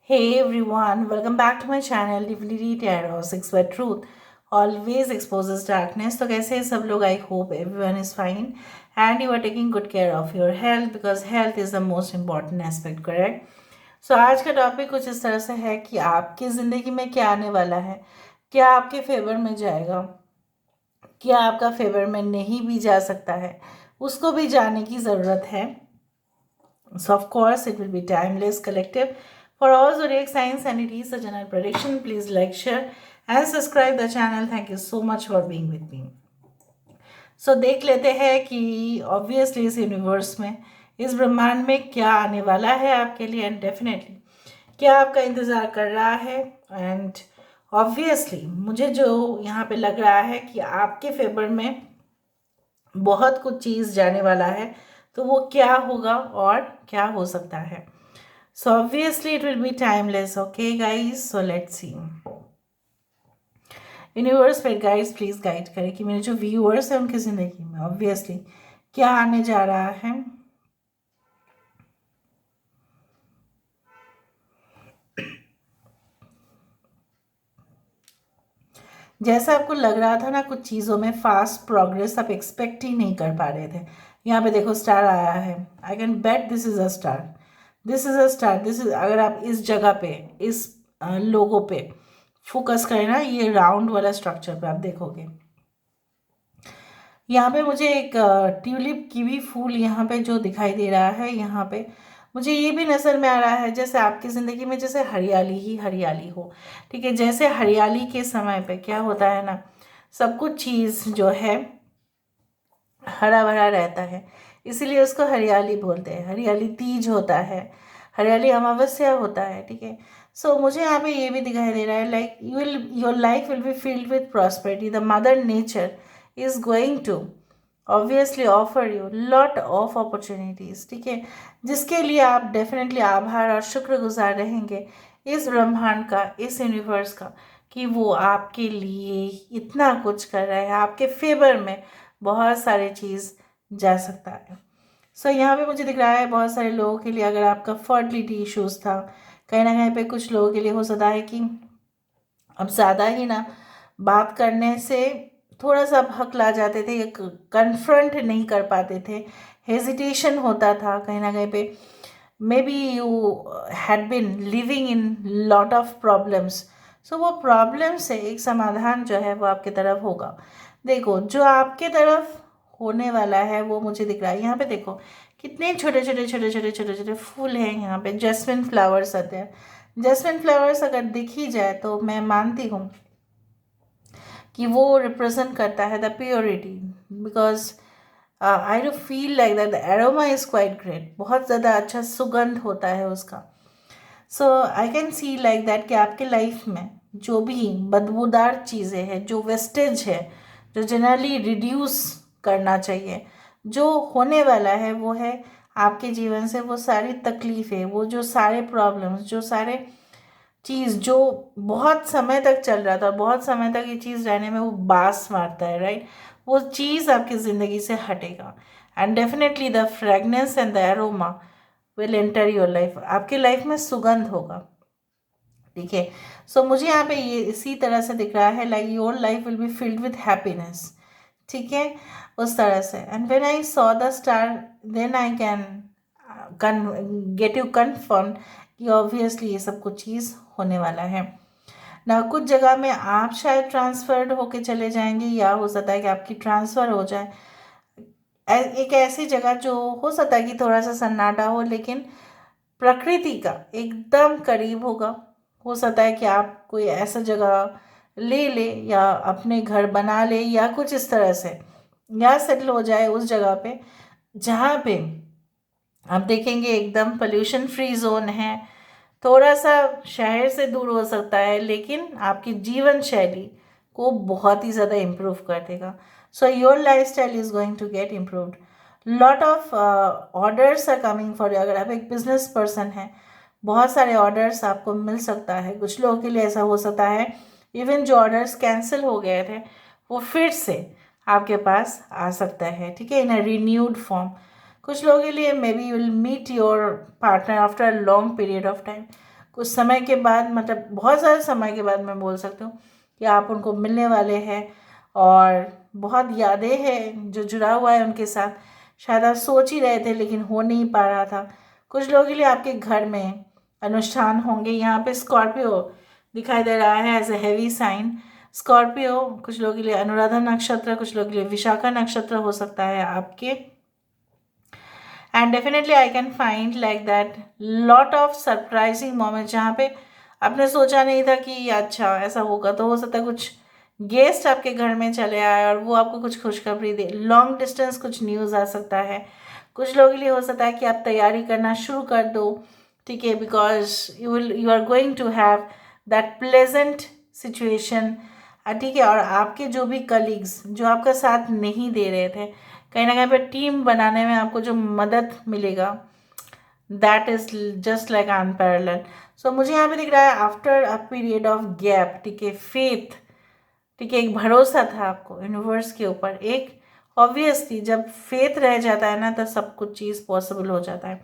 Hey everyone, welcome back to my channel Divinity Tarot 6 where truth always exposes darkness. तो कैसे हैं सब लोग? I hope everyone is fine and you are taking good care of your health because health is the most important aspect, correct? So आज का topic कुछ इस तरह से है कि आपकी ज़िंदगी में क्या आने वाला है, क्या आपके फेवर में जाएगा, क्या आपका फेवर में नहीं भी जा सकता है, उसको भी जानने की ज़रूरत है. So of course it will be timeless collective for all zodiac signs and it is a general prediction. Please like, share and subscribe the channel. Thank you so much for being with me. So देख लेते हैं कि obviously इस universe में इस ब्रह्मांड में क्या आने वाला है आपके लिए एंड डेफिनेटली क्या आपका इंतज़ार कर रहा है. एंड ऑब्वियसली मुझे जो यहाँ पे लग रहा है कि आपके फेवर में बहुत कुछ चीज़ जाने वाला है, तो वो क्या होगा और क्या हो सकता है. So obviously it will be timeless, okay guys? So let's see. Universe फिर गाइड्स प्लीज गाइड करें कि मेरे जो व्यूअर्स हैं उनकी ज़िंदगी में ऑब्वियसली क्या आने जा रहा है. जैसा आपको लग रहा था ना कुछ चीज़ों में फास्ट प्रोग्रेस आप एक्सपेक्ट ही नहीं कर पा रहे थे. यहाँ पे देखो स्टार आया है. I can bet this is a star. This is a star. This is अगर आप इस जगह पे इस लोगों पे फोकस करें ना, ये राउंड वाला स्ट्रक्चर पे आप देखोगे यहाँ पे मुझे एक ट्यूलिप की भी फूल यहाँ पे जो दिखाई दे रहा है. यहाँ पे मुझे ये भी नज़र में आ रहा है जैसे आपकी ज़िंदगी में जैसे हरियाली ही हरियाली हो. ठीक है, जैसे हरियाली के समय पे क्या होता है ना, सब कुछ चीज़ जो है हरा भरा रहता है, इसीलिए उसको हरियाली बोलते हैं. हरियाली तीज होता है, हरियाली अमावस्या होता है. ठीक है, सो मुझे यहाँ पे ये भी दिखाई दे रहा है like your life will be filled with prosperity. The mother nature is going to obviously offer you lot of opportunities. ठीक है, जिसके लिए आप डेफिनेटली आभार और शुक्रगुजार रहेंगे इस ब्रह्मांड का, इस यूनिवर्स का, कि वो आपके लिए इतना कुछ कर रहा है. आपके फेवर में बहुत सारी चीज़ जा सकता है. सो यहाँ पे मुझे दिख रहा है बहुत सारे लोगों के लिए अगर आपका फर्टिलिटी इश्यूज़ था, कहीं ना कहीं पे कुछ लोगों के लिए हो सकता है कि अब ज़्यादा ही ना बात करने से थोड़ा सा आप हकला जाते थे या कन्फ्रंट नहीं कर पाते थे, हेजिटेशन होता था कहीं ना कहीं पे. May B you had been living in lot of problems. So वो प्रॉब्लम से एक समाधान जो है वो आपकी तरफ होगा. देखो जो आपके तरफ होने वाला है वो मुझे दिख रहा है. यहाँ पे देखो कितने छोटे छोटे छोटे छोटे छोटे छोटे फूल हैं. यहाँ पे जैस्मिन फ्लावर्स आते हैं. जैस्मिन फ्लावर्स अगर दिख ही जाए तो मैं मानती हूँ कि वो रिप्रेजेंट करता है the purity. Because I do feel like that the aroma is quite great. बहुत ज़्यादा अच्छा सुगंध होता है उसका. So I can see like that कि आपके लाइफ में जो भी बदबूदार चीज़ें हैं, जो वेस्टेज है, जो जनरली रिड्यूस करना चाहिए, जो होने वाला है वो है आपके जीवन से वो सारी तकलीफ़ें, वो जो सारे प्रॉब्लम्स, जो सारे चीज़ जो बहुत समय तक चल रहा था और बहुत समय तक ये चीज़ रहने में वो बास मारता है, राइट, वो चीज़ आपकी ज़िंदगी से हटेगा. And definitely the fragrance and the aroma will enter your life. आपकी लाइफ में सुगंध होगा. ठीक है, सो मुझे यहाँ पे ये इसी तरह से दिख रहा है like your life will be filled with happiness. ठीक है, उस तरह से. And when I saw the star then I can get you confirm कि ऑब्वियसली ये सब कुछ चीज़ होने वाला है ना. कुछ जगह में आप शायद ट्रांसफर्ड होके चले जाएंगे या हो सकता है कि आपकी ट्रांसफ़र हो जाए एक ऐसी जगह जो हो सकता है कि थोड़ा सा सन्नाटा हो लेकिन प्रकृति का एकदम करीब होगा. हो सकता है कि आप कोई ऐसा जगह ले ले या अपने घर बना ले या कुछ इस तरह से या सेटल हो जाए उस जगह पे जहाँ पे आप देखेंगे एकदम पोल्यूशन फ्री जोन है. थोड़ा सा शहर से दूर हो सकता है लेकिन आपकी जीवन शैली को बहुत ही ज़्यादा इम्प्रूव कर देगा. So your lifestyle is going to get improved. Lot of orders are coming for you. अगर आप एक बिजनेस पर्सन हैं बहुत सारे ऑर्डर्स आपको मिल सकता है. कुछ लोगों के लिए ऐसा हो सकता है इवन जो ऑर्डर्स कैंसिल हो गए थे वो फिर से आपके पास आ सकता है. ठीक है, इन अ रिन्यूड फॉर्म. कुछ लोगों के लिए may be you will meet your partner after a long period of time. कुछ समय के बाद, मतलब बहुत सारे समय के बाद मैं बोल सकती हूँ कि आप उनको मिलने वाले हैं, और बहुत यादें हैं जो जुड़ा हुआ है उनके साथ। शायद आप सोच ही रहे थे लेकिन हो नहीं पा रहा था। कुछ लोगों के लिए आपके घर में अनुष्ठान होंगे। यहाँ पे स्कॉर्पियो दिखाई दे रहा है as a heavy sign. Scorpio कुछ लोगों के लिए अनुराधा नक्षत्र, कुछ लोगों के लिए विशाखा नक्षत्र हो सकता है आपके। And definitely I can find like that lot of surprising moment, जहाँ पे आपने सोचा नहीं था कि अच्छा ऐसा होगा। तो हो सकता है कुछ गेस्ट आपके घर में चले आए और वो आपको कुछ खुशखबरी दे। लॉन्ग डिस्टेंस कुछ न्यूज़ आ सकता है। कुछ लोगों के लिए हो सकता है कि आप तैयारी करना शुरू कर दो, ठीक है, because you are going to have that pleasant situation, ठीक है। और आपके जो भी कलीग्स जो आपका साथ नहीं दे रहे थे, कहीं ना कहीं पे टीम बनाने में आपको जो मदद मिलेगा, that is just like unparalleled. So मुझे यहाँ पे दिख रहा है after a period of gap, ठीक है, फेथ, ठीक है, एक भरोसा था आपको यूनिवर्स के ऊपर। एक ऑब्वियसली जब फेथ रह जाता है ना, तब सब कुछ चीज़ पॉसिबल हो जाता है।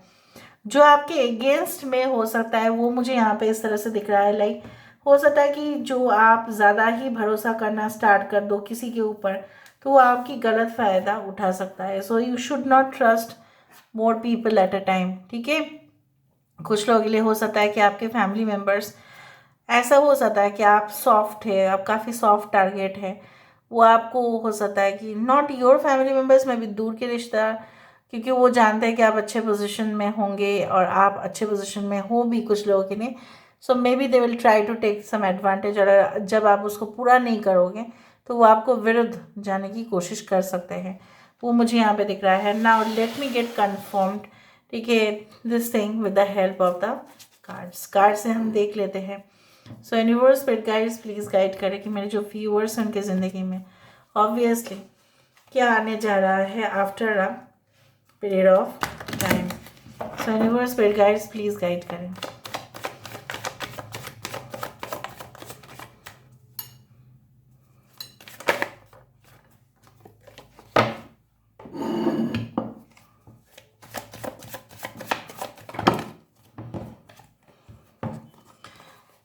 जो आपके अगेंस्ट में हो सकता है वो मुझे यहाँ पे इस तरह से दिख रहा है, लाइक हो सकता है कि जो आप ज़्यादा ही भरोसा करना स्टार्ट कर दो किसी के ऊपर, तो वो आपकी गलत फ़ायदा उठा सकता है। So you should not trust more people at a time, ठीक है। कुछ लोगों के लिए हो सकता है कि आपके फैमिली मेम्बर्स, ऐसा हो सकता है कि आप सॉफ्ट है, आप काफ़ी सॉफ्ट टारगेट है। वो आपको हो सकता है कि नॉट योर फैमिली मेम्बर्स में भी दूर के रिश्तेदार, क्योंकि वो जानते हैं कि आप अच्छे पोजीशन में होंगे और आप अच्छे पोजीशन में हो भी कुछ लोगों के लिए। So may be they will try to take some advantage, और जब आप उसको पूरा नहीं करोगे तो वो आपको विरुद्ध जाने की कोशिश कर सकते हैं। वो मुझे यहाँ पे दिख रहा है। Now let me gate confirmed, ठीक है, this thing with the help of the cards. Card से हम देख लेते हैं। सो universe spirit guides please guide करें कि मेरे जो व्यूअर्स हैं उनके ज़िंदगी में ऑब्वियसली क्या आने जा रहा है after a period of time. So universe spirit guides please guide करें।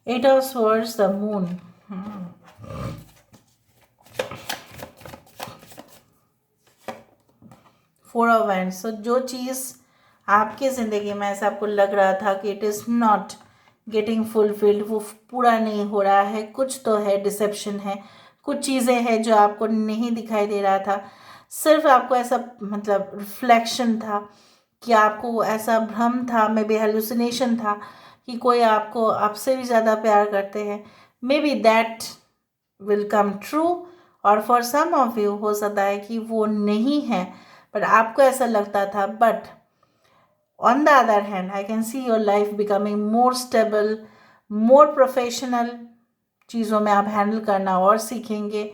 Eight of swords, the moon. Four of wands. So जो चीज़ आपकी ज़िंदगी में ऐसा आपको लग रहा था कि it is not getting fulfilled, वो पूरा नहीं हो रहा है, कुछ तो है, डिसेप्शन है, कुछ चीज़ें हैं जो आपको नहीं दिखाई दे रहा था। सिर्फ आपको ऐसा मतलब रिफ्लेक्शन था कि आपको ऐसा भ्रम था, मे बी हेलुसिनेशन था कि कोई आपको आपसे भी ज़्यादा प्यार करते हैं। May be that will come true, और फॉर सम ऑफ यू हो सकता है कि वो नहीं है, बट आपको ऐसा लगता था। But on the other hand I can see your life becoming more stable, more professional. चीज़ों में आप हैंडल करना और सीखेंगे,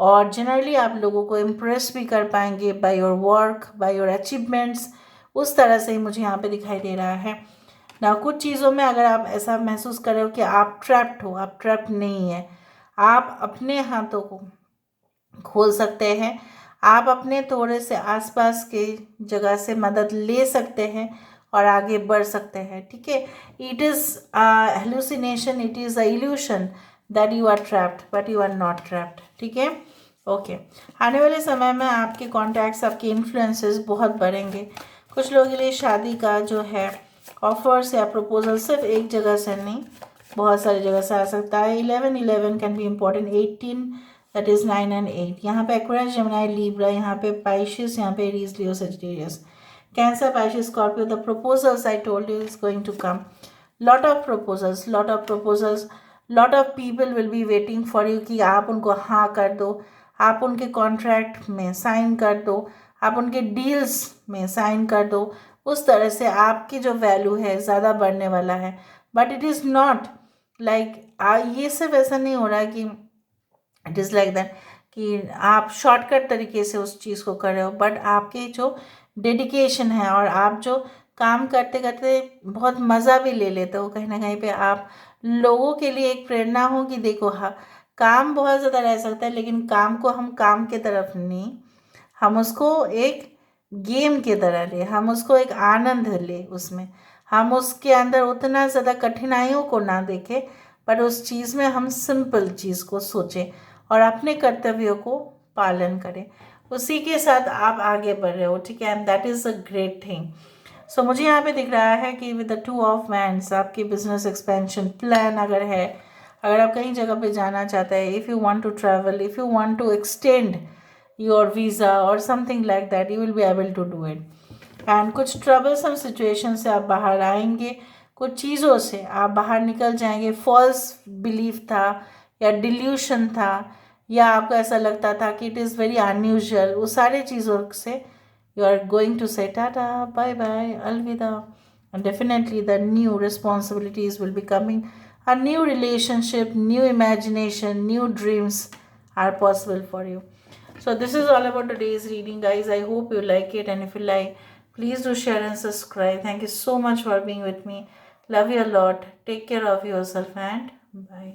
और जनरली आप लोगों को इम्प्रेस भी कर पाएंगे by your work, by your achievements. उस तरह से ही मुझे यहाँ पे दिखाई दे रहा है ना। कुछ चीज़ों में अगर आप ऐसा महसूस कर रहे हो कि आप ट्रैप्ड हो, आप ट्रैप्ड नहीं है। आप अपने हाथों को खोल सकते हैं, आप अपने थोड़े से आसपास के जगह से मदद ले सकते हैं और आगे बढ़ सकते हैं, ठीक है। It is hallucination, it is a illusion that you are trapped, but you are not trapped, ठीक है। ओके, आने वाले समय में आपके कॉन्टैक्ट्स, आपके इन्फ्लुएंसेस बहुत बढ़ेंगे। कुछ लोगों के लिए शादी का जो है ऑफर्स या प्रपोजल सिर्फ एक जगह से नहीं, बहुत सारी जगह से आ सकता है। 11 can be important, 18 that is 9 and 8। यहाँ पे एक्वेरियस, जेमिनी, लिब्रा, यहाँ पे पाइशियस, यहाँ पे Aries, Leo, Sagittarius, Cancer, Pisces, Scorpio. The proposals I told you is going to come, lot of proposals, lot of proposals, lot of people will be waiting for you कि आप उनको हाँ कर दो, आप उनके कॉन्ट्रैक्ट में साइन कर दो, आप उनके डील्स में साइन कर दो। उस तरह से आपकी जो वैल्यू है ज़्यादा बढ़ने वाला है। But it is not like ये सिर्फ ऐसा नहीं हो रहा है कि इट इज़ लाइक दैट कि आप शॉर्टकट तरीके से उस चीज़ को कर रहे हो, बट आपके जो डेडिकेशन है और आप जो काम करते करते बहुत मज़ा भी ले लेते हो, कहीं ना कहीं पे आप लोगों के लिए एक प्रेरणा हो कि देखो हाँ, काम बहुत ज़्यादा रह सकता है लेकिन काम को हम काम के तरफ नहीं, हम उसको एक गेम की तरह ले, हम उसको एक आनंद ले उसमें। हम उसके अंदर उतना ज़्यादा कठिनाइयों को ना देखें, पर उस चीज़ में हम सिंपल चीज़ को सोचें और अपने कर्तव्यों को पालन करें। उसी के साथ आप आगे बढ़ रहे हो, ठीक है, and that is a great thing. So मुझे यहाँ पे दिख रहा है कि with the two of wands आपकी बिजनेस एक्सपेंशन प्लान अगर है, अगर आप कहीं जगह पे जाना चाहते हैं, if you want to travel, if you want to extend your visa और something like that, you will be able to do it. And कुछ ट्रबलसम सिचुएशन से आप बाहर आएंगे, कुछ चीज़ों से आप बाहर निकल जाएंगे। फॉल्स बिलीफ था या डिल्यूशन था, या आपको ऐसा लगता था कि इट इज़ वेरी अनयूजुअल, वो सारे चीज़ों से you are going to say tata, bye bye, alvida, and definitely the new responsibilities will be coming. A new relationship, new imagination, new dreams are possible for you. So this is all about today's reading, guys. I hope you like it, and if you like, please do share and subscribe. Thank you so much for being with me. Love you a lot. Take care of yourself, and bye.